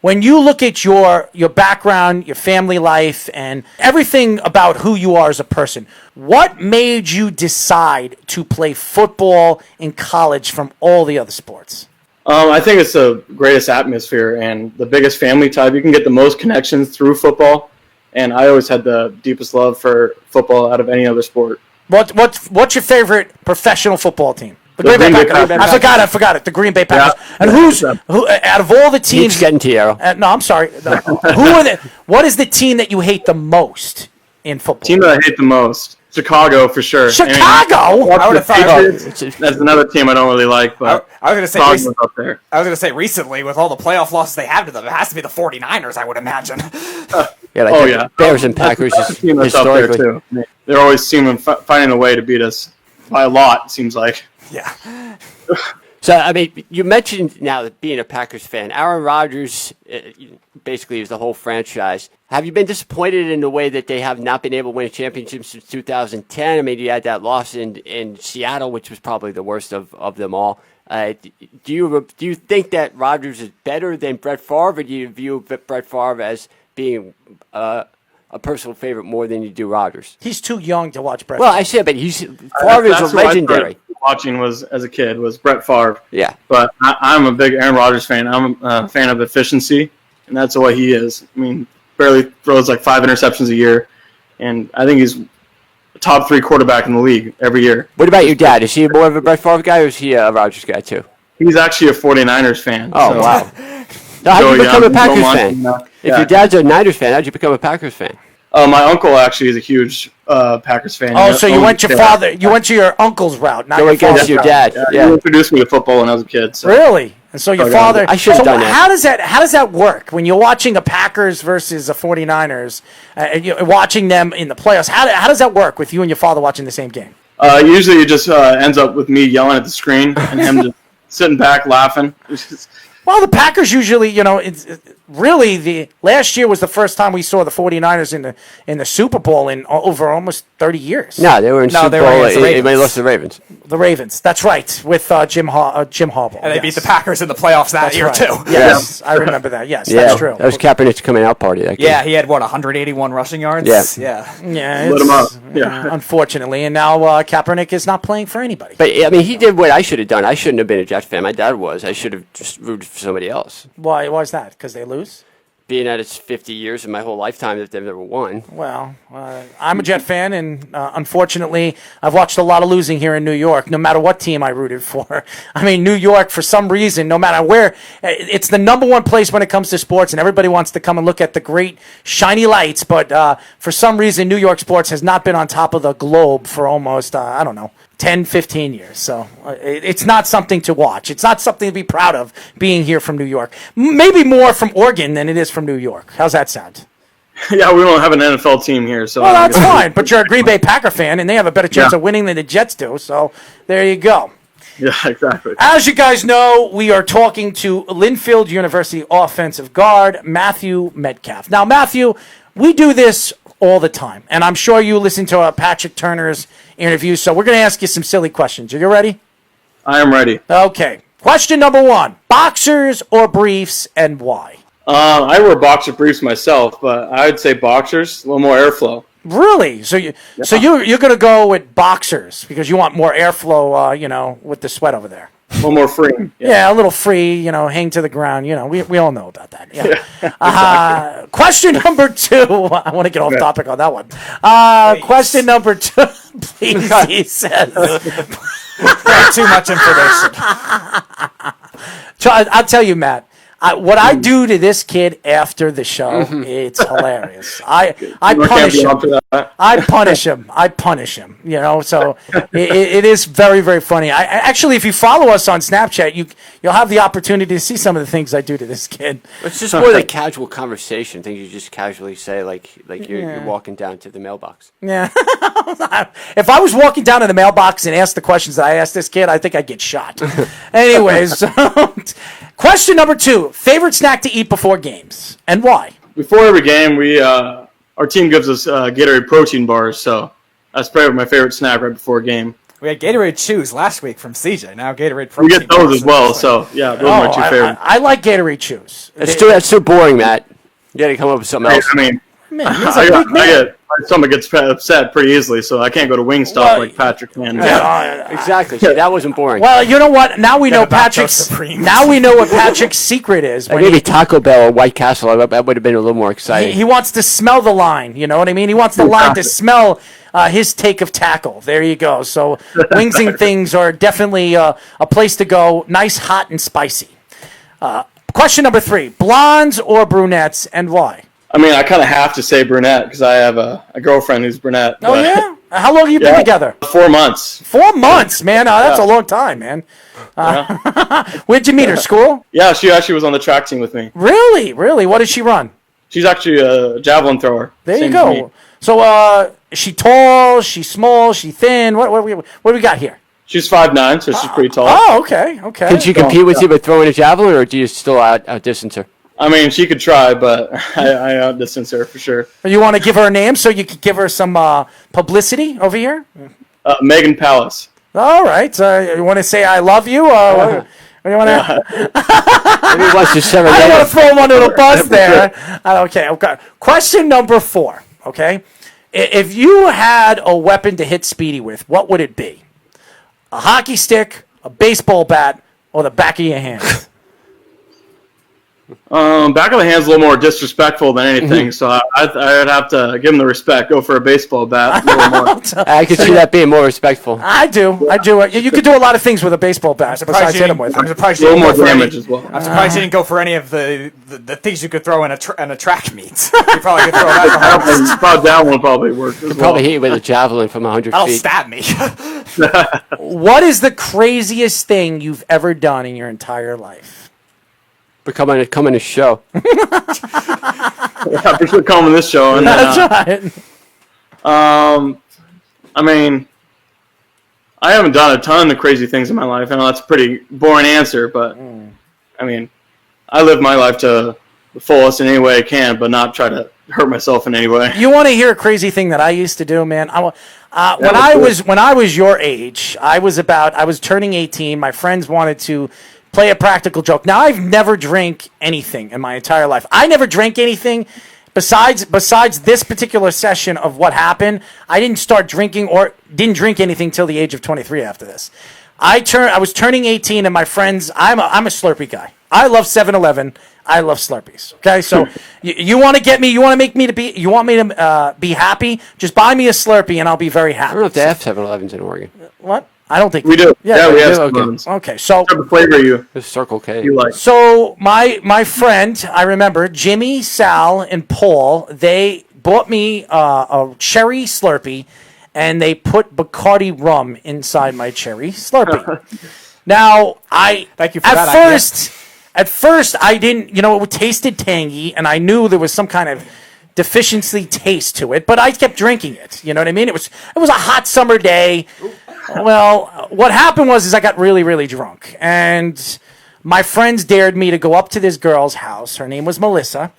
when you look at your background, your family life, and everything about who you are as a person, what made you decide to play football in college from all the other sports? I think it's the greatest atmosphere and the biggest family type. You can get the most connections through football, and I always had the deepest love for football out of any other sport. What's your favorite professional football team? The Green Bay Packers. Packers. I forgot it. The Green Bay Packers. Yeah. And who out of all the teams? Keeps getting to you. No, I'm sorry. What is the team that you hate the most in football? Team that I hate the most. Chicago, for sure. Chicago? I would have thought that's another team I don't really like, but I was going to say up there. I was going to say recently, with all the playoff losses they have to them, it has to be the 49ers, I would imagine. Bears and Packers that's a team that's up there too. They're always finding a way to beat us by a lot, it seems like. Yeah. So, I mean, you mentioned now that being a Packers fan, Aaron Rodgers basically is the whole franchise. Have you been disappointed in the way that they have not been able to win a championship since 2010? I mean, you had that loss in Seattle, which was probably the worst of them all. Do you think that Rodgers is better than Brett Favre, or do you view Brett Favre as being a personal favorite more than you do Rodgers? He's too young to watch Brett. Well, I said, but Favre is a legendary. Watching as a kid was Brett Favre. Yeah. But I'm a big Aaron Rodgers fan. I'm a fan of efficiency, and that's what he is. I mean, barely throws like 5 interceptions a year, and I think he's a top 3 quarterback in the league every year. What about your dad? Is he more of a Brett Favre guy, or is he a Rodgers guy too? He's actually a 49ers fan. Oh, so. Wow. So how did you become a Packers fan? If your dad's a Niners fan, how did you become a Packers fan? My uncle actually is a huge Packers fan. Oh, so you went to your uncle's route, not your against your dad. Yeah. He introduced me to football when I was a kid. So. Really? And so your father. I should have done that. How does that work when you're watching a Packers versus a 49ers, watching them in the playoffs? How does that work with you and your father watching the same game? Usually it just ends up with me yelling at the screen and him just sitting back laughing. Well, the Packers usually, it's really the last year was the first time we saw the 49ers in the Super Bowl in over almost 30 years. No, they were in Super Bowl. They lost to the Ravens. The Ravens, that's right, with Jim Harbaugh. And they beat the Packers in the playoffs that year, too. Yes, I remember that. Yes, that's true. That was Kaepernick's coming out party that game. Yeah, he had, 181 rushing yards? Yeah. Lit him up. Yeah. Unfortunately, and now Kaepernick is not playing for anybody. But, I mean, he did what I should have done. I shouldn't have been a Jets fan. My dad was. I should have just rooted for somebody else. Why is that? Because they lose? Being that it's 50 years in my whole lifetime that they've never won. Well, I'm a Jet fan, and unfortunately, I've watched a lot of losing here in New York, no matter what team I rooted for. I mean, New York, for some reason, no matter where, it's the number one place when it comes to sports, and everybody wants to come and look at the great, shiny lights, but for some reason, New York sports has not been on top of the globe for almost, 10, 15 years. So it's not something to watch. It's not something to be proud of being here from New York. Maybe more from Oregon than it is from New York. How's that sound? Yeah, we don't have an NFL team here. So well, that's fine. But you're a Green Bay Packer fan, and they have a better chance of winning than the Jets do. So there you go. Yeah, exactly. As you guys know, we are talking to Linfield University offensive guard Matthew Metcalf. Now, Matthew, we do this all the time, and I'm sure you listen to Patrick Turner's interview, so we're going to ask you some silly questions. Are you ready? I am ready. Okay. Question number 1, boxers or briefs, and why? I wear boxer briefs myself, but I would say boxers, a little more airflow. Really? So you're going to go with boxers because you want more airflow, with the sweat over there. A little more free. Yeah, a little free, hang to the ground. We all know about that. Yeah. Exactly. Question number 2. I want to get off topic on that one. Question number 2, please, he says. Too much information. I'll tell you, Matt. What I do to this kid after the show, it's hilarious. I punish him. I punish him. So it is very, very funny. I actually, if you follow us on Snapchat, you'll have the opportunity to see some of the things I do to this kid. It's just more like casual conversation, things you just casually say, like you're walking down to the mailbox. Yeah. If I was walking down to the mailbox and asked the questions that I asked this kid, I think I'd get shot. Anyways, question number 2. Favorite snack to eat before games, and why? Before every game, our team gives us Gatorade protein bars, so that's probably my favorite snack right before a game. We had Gatorade Chews last week from CJ. Now Gatorade We Protein. get those as well. bars. So yeah, those are my two favorites. I like Gatorade Chews. That's too boring, Matt. You got to come up with something else. I mean, Man, he's a big man. my stomach gets upset pretty easily, so I can't go to Wingstop Well, like Patrick can. Exactly. See, that wasn't boring. Well, you know what? Now we know the Nacho Patrick's. Supremes. Now we know what Patrick's secret is. Like When maybe he, Taco Bell or White Castle. That would have been a little more exciting. he wants to smell the line. You know what I mean? He wants the line to smell his take of tackle. There you go. So wings and things are definitely a place to go. Nice, hot, and spicy. Question number 3: blondes or brunettes, and why? I mean, I kind of have to say brunette because I have a girlfriend who's brunette. Oh but- yeah. How long have you been together? 4 months. 4 months, man. That's a long time, man. Where'd you meet her? School? Yeah, she actually was on the track team with me. Really? Really? What does she run? She's actually a javelin thrower. There you Same as me. go. So, is she tall? She small? She thin? What do we got here? She's 5'9", so she's pretty tall. Oh, okay, okay. Can she compete with you by throwing a javelin, or do you still outdistance her? I mean, she could try, but I outdistance her for sure. You want to give her a name so you could give her some publicity over here? Megan Palace. All right. You want to say I love you? What do you want to? Maybe he wants to sever I don't want to that. throw him under the bus there. Okay. Question number 4. Okay. If you had a weapon to hit Speedy with, what would it be? A hockey stick, a baseball bat, or the back of your hand? Back of the hand's a little more disrespectful than anything, so I'd have to give him the respect. Go for a baseball bat. A little more. I could see that being more respectful. I do. You could do a lot lot of things with a baseball bat besides hit him with I'm it. surprised A you little didn't more go for damage any, as well. I'm surprised you didn't go for any of the things you could throw in a track meet. You probably could throw that. And probably that one probably worked as well. Probably hit you with a javelin from 100 That'll feet. stab me. What is the craziest thing you've ever done in your entire life? But come on a show. Yeah, for sure coming this show. And That's right. I mean, I haven't done a ton of crazy things in my life. I know that's a pretty boring answer, but I mean, I live my life to the fullest in any way I can, but not try to hurt myself in any way. You want to hear a crazy thing that I used to do, man? When I was your age, I was turning 18. My friends wanted to play a practical joke. Now, I've never drank anything in my entire life. I never drank anything besides this particular session of what happened. I didn't start drinking or didn't drink anything till the age of 23 after this. I was turning 18, and my friends, I'm a Slurpee guy. I love 7-Eleven. I love Slurpees. Okay, so you want to get me? You want to make me you want me to be happy? Just buy me a Slurpee, and I'll be very happy. I don't know if they have 7-Elevens in Oregon. What? I don't think We do. Yeah, we have do? some Okay. ones. Okay, so What type of flavor There's Circle K. you like? so my friend, I remember Jimmy, Sal, and Paul. They bought me a cherry Slurpee, and they put Bacardi rum inside my cherry Slurpee. Now, Thank you for that idea. At first, I didn't, it tasted tangy, and I knew there was some kind of deficiency taste to it, but I kept drinking it. You know what I mean? It was a hot summer day. Well, what happened was I got really, really drunk, and my friends dared me to go up to this girl's house. Her name was Melissa,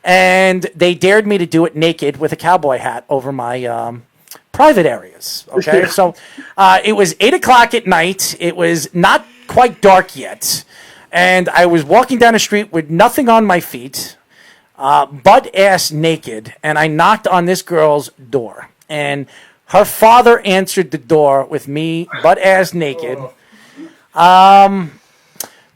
and they dared me to do it naked with a cowboy hat over my private areas. Okay, so it was 8:00 at night. It was not quite dark yet, and I was walking down the street with nothing on my feet, butt ass naked, and I knocked on this girl's door, and her father answered the door with me butt ass naked.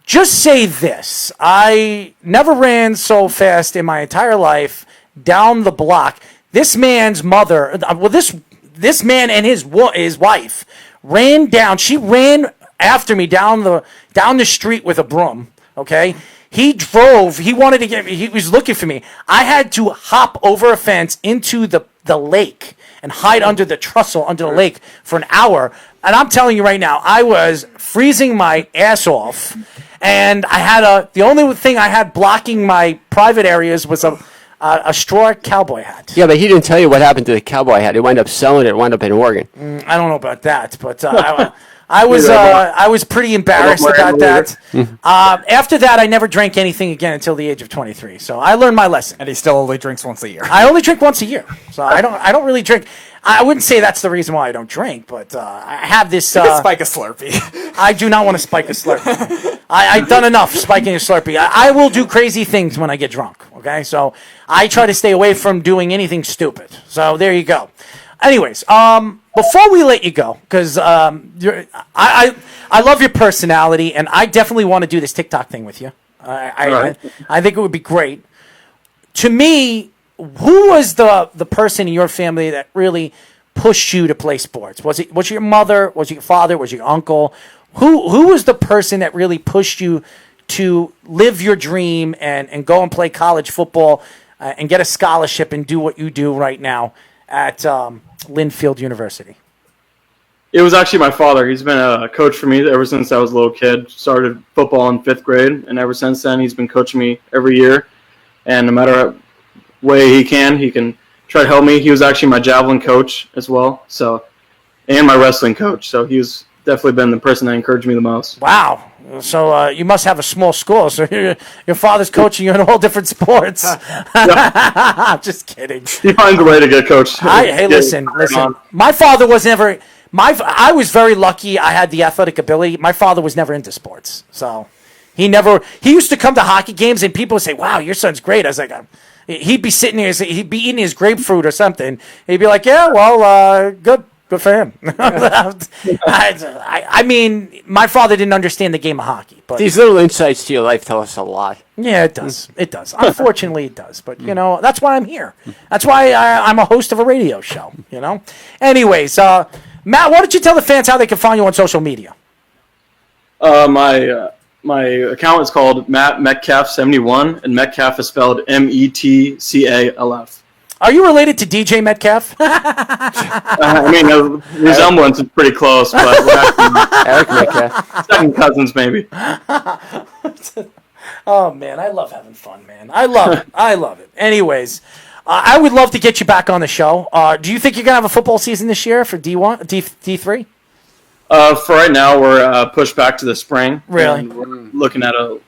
Just say this: I never ran so fast in my entire life down the block. This man's mother, this man and his wife ran down. She ran after me down the street with a broom. Okay, he drove. He wanted to get me. He was looking for me. I had to hop over a fence into the lake and hide under the trestle under the lake for an hour. And I'm telling you right now, I was freezing my ass off. And I had the only thing I had blocking my private areas was a straw cowboy hat. Yeah, but he didn't tell you what happened to the cowboy hat. He wound up selling it. It wound up in Oregon. I don't know about that, but I was pretty embarrassed about that. After that, I never drank anything again until the age of 23. So I learned my lesson. And he still only drinks once a year. I only drink once a year, so I don't really drink. I wouldn't say that's the reason why I don't drink, but I have this. Spike a Slurpee. I do not want to spike a Slurpee. I've done enough spiking a Slurpee. I will do crazy things when I get drunk. Okay, so I try to stay away from doing anything stupid. So there you go. Anyways, before we let you go, because I love your personality, and I definitely want to do this TikTok thing with you. I think it would be great. To me, who was the person in your family that really pushed you to play sports? Was it your mother? Was it your father? Was it your uncle? Who was the person that really pushed you to live your dream and go and play college football and get a scholarship and do what you do right now at Linfield University? It was actually my father. He's been a coach for me ever since I was a little kid. Started football in 5th grade, and ever since then, he's been coaching me every year. And no matter what way he can try to help me. He was actually my javelin coach as well, and my wrestling coach. So he's definitely been the person that encouraged me the most. Wow. So you must have a small school. So your father's coaching you in all different sports. I'm just kidding. He finds a way to get coached. Listen. My father was never. I was very lucky. I had the athletic ability. My father was never into sports, so he used to come to hockey games, and people would say, "Wow, your son's great." I was like, he'd be sitting there, he'd be eating his grapefruit or something. He'd be like, "Yeah, well, good for him." I mean, my father didn't understand the game of hockey, but these little insights to your life tell us a lot. Yeah, it does. It does. Unfortunately, it does. But that's why I'm here. That's why I'm a host of a radio show. Anyways, Matt, why don't you tell the fans how they can find you on social media? My account is called Matt Metcalf 71, and Metcalf is spelled Metcalf. Are you related to DJ Metcalf? I mean, the resemblance is pretty close, but we're actually Eric Metcalf. second cousins, maybe. Oh man, I love having fun, man. I love it. I love it. Anyways, I would love to get you back on the show. Do you think you're gonna have a football season this year for D1, D3? For right now, we're pushed back to the spring. Really? And we're looking at a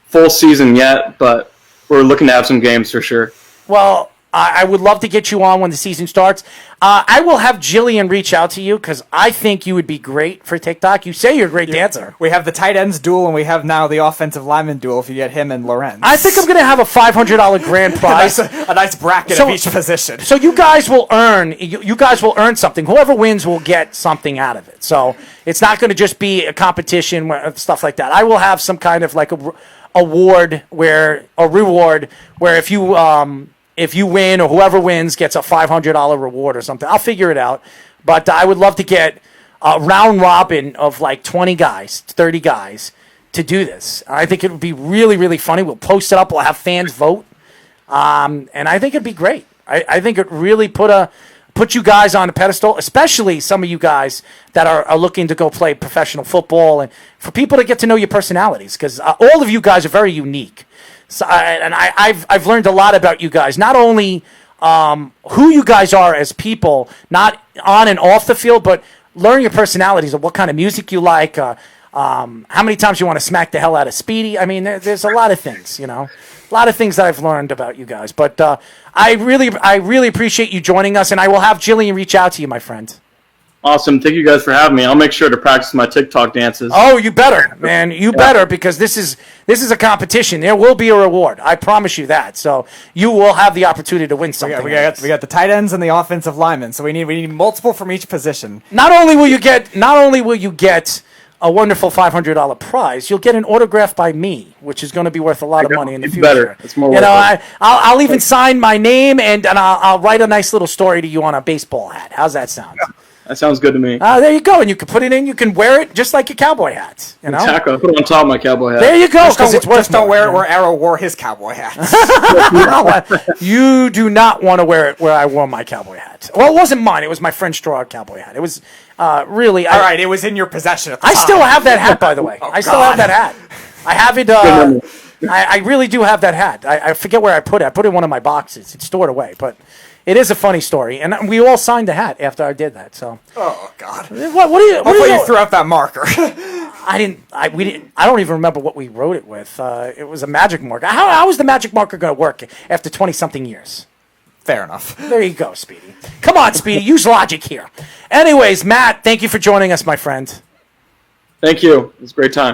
full season yet, but we're looking to have some games for sure. Well, I would love to get you on when the season starts. I will have Jillian reach out to you because I think you would be great for TikTok. You say you're a great dancer. We have the tight ends duel, and we have now the offensive lineman duel if you get him and Lorenz. I think I'm going to have a $500 grand prize. a nice bracket of each position. So you guys will earn. You guys will earn something. Whoever wins will get something out of it. So it's not going to just be a competition, stuff like that. I will have some kind of like a reward where if you win or whoever wins gets a $500 reward or something. I'll figure it out. But I would love to get a round robin of like 20 guys, 30 guys to do this. I think it would be really, really funny. We'll post it up. We'll have fans vote. And I think it'd be great. I think it really put you guys on a pedestal, especially some of you guys that are looking to go play professional football, and for people to get to know your personalities, because all of you guys are very unique. So, I've learned a lot about you guys, not only who you guys are as people, not on and off the field, but learn your personalities of what kind of music you like, how many times you want to smack the hell out of Speedy. I mean, there's a lot of things, a lot of things that I've learned about you guys. But I really appreciate you joining us, and I will have Jillian reach out to you, my friend. Awesome. Thank you guys for having me. I'll make sure to practice my TikTok dances. Oh, you better, man. You better, because this is a competition. There will be a reward. I promise you that. So you will have the opportunity to win something. We got the tight ends and the offensive linemen. So we need multiple from each position. Not only will you get a wonderful $500 prize, you'll get an autograph by me, which is going to be worth a lot of money in the future. Better. It's more worth it. I'll even sign my name and I'll write a nice little story to you on a baseball hat. How's that sound? That sounds good to me. There you go, and you can put it in. You can wear it just like your cowboy hat. Exactly. I'll put it on top of my cowboy hat. There you go. Just don't wear it where Arrow wore his cowboy hat. You do not want to wear it where I wore my cowboy hat. Well, it wasn't mine. It was my friend's straw cowboy hat. It was really. All right, it was in your possession at the I time. still have that hat, by the way. I still have that hat. I have it. I really do have that hat. I forget where I put it. I put it in one of my boxes. It's stored away, but It is a funny story, and we all signed a hat after I did that. So, Oh God. what do you? Hopefully you threw out that marker. I didn't. We didn't. I don't even remember what we wrote it with. It was a magic marker. How is the magic marker going to work after 20-something years? Fair enough. There you go, Speedy. Come on, Speedy. Use logic here. Anyways, Matt, thank you for joining us, my friend. Thank you. It was a great time.